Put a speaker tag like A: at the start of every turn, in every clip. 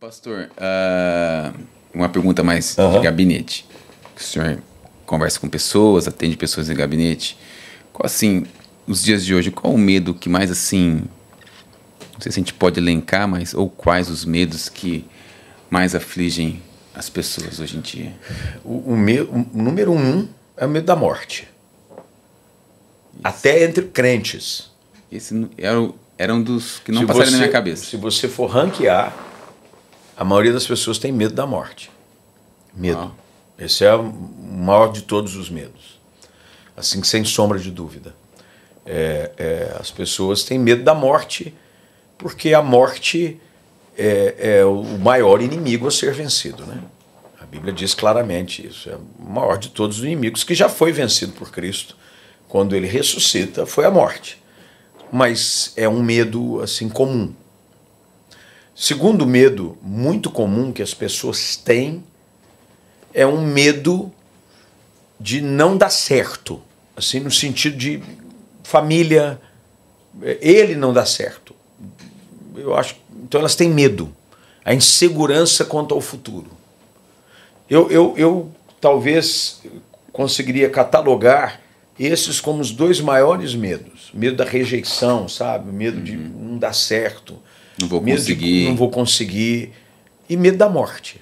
A: Pastor, uma pergunta mais de gabinete. O senhor conversa com pessoas, atende pessoas em gabinete. Qual, assim, os dias de hoje, qual o medo que mais, assim, não sei se a gente pode elencar, mas, ou quais os medos que mais afligem as pessoas hoje em dia?
B: O número um é o medo da morte. Isso. Até entre crentes.
A: Esse era um dos que não passaram na minha cabeça.
B: Se você for ranquear, a maioria das pessoas tem medo da morte. Medo. Esse é o maior de todos os medos. Assim, sem sombra de dúvida. As pessoas têm medo da morte porque a morte é o maior inimigo a ser vencido, né? A Bíblia diz claramente isso. É o maior de todos os inimigos que já foi vencido por Cristo. Quando ele ressuscita, foi a morte. Mas é um medo assim comum. Segundo medo muito comum que as pessoas têm é um medo de não dar certo, assim, no sentido de família, ele não dá certo. Eu acho, então elas têm medo, a insegurança quanto ao futuro. Eu talvez conseguiria catalogar esses como os dois maiores medos. Medo da rejeição, sabe? Medo de não dar certo.
A: Não vou conseguir.
B: Não vou conseguir. E medo da morte.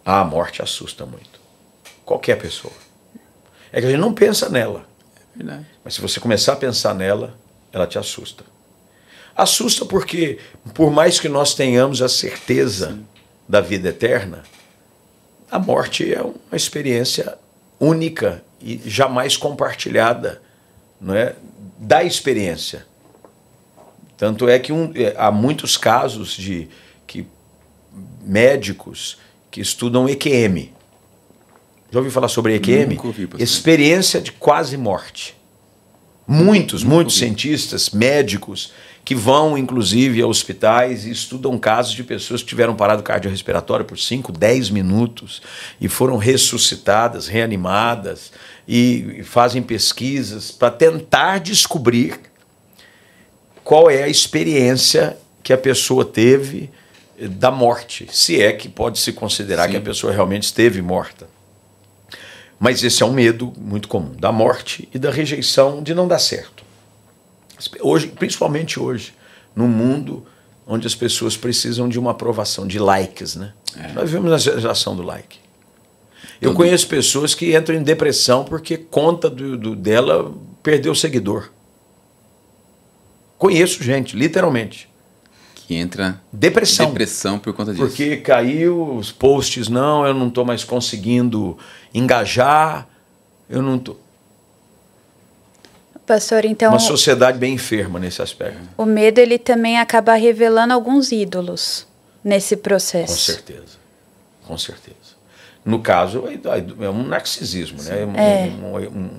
B: A morte assusta muito. Qualquer pessoa. É que a gente não pensa nela.
A: É verdade.
B: Mas se você começar a pensar nela, ela te assusta. Assusta porque, por mais que nós tenhamos a certeza da vida eterna, a morte é uma experiência única e jamais compartilhada, não é, da experiência. Tanto é que há muitos casos de médicos que estudam EQM. Já ouviu falar sobre EQM?
A: Nunca ouvi, pastor.
B: Experiência de quase morte. Muitos cientistas, médicos, que vão, inclusive, a hospitais e estudam casos de pessoas que tiveram parado cardiorrespiratório por 5, 10 minutos e foram ressuscitadas, reanimadas, e fazem pesquisas para tentar descobrir qual é a experiência que a pessoa teve da morte, se é que pode se considerar que a pessoa realmente esteve morta. Mas esse é um medo muito comum, da morte e da rejeição, de não dar certo. Hoje, principalmente hoje, num mundo onde as pessoas precisam de uma aprovação, de likes, né? Nós vivemos na geração do like. Eu conheço pessoas que entram em depressão porque conta dela perdeu seguidor. Conheço gente, literalmente.
A: Que entra
B: depressão
A: por conta disso.
B: Porque caiu os posts, eu não estou mais conseguindo engajar, eu não estou...
C: Pastor, então...
B: Uma sociedade bem enferma nesse aspecto.
C: O medo, ele também acaba revelando alguns ídolos nesse processo.
B: Com certeza, com certeza. No caso, é um narcisismo, né?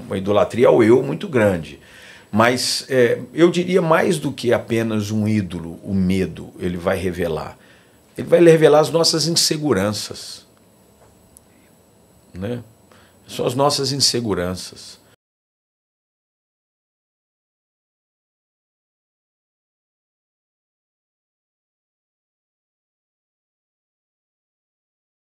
B: Uma idolatria ao eu muito grande. Mas eu diria mais do que apenas um ídolo, o medo, ele vai revelar. Ele vai revelar as nossas inseguranças. Né? São as nossas inseguranças.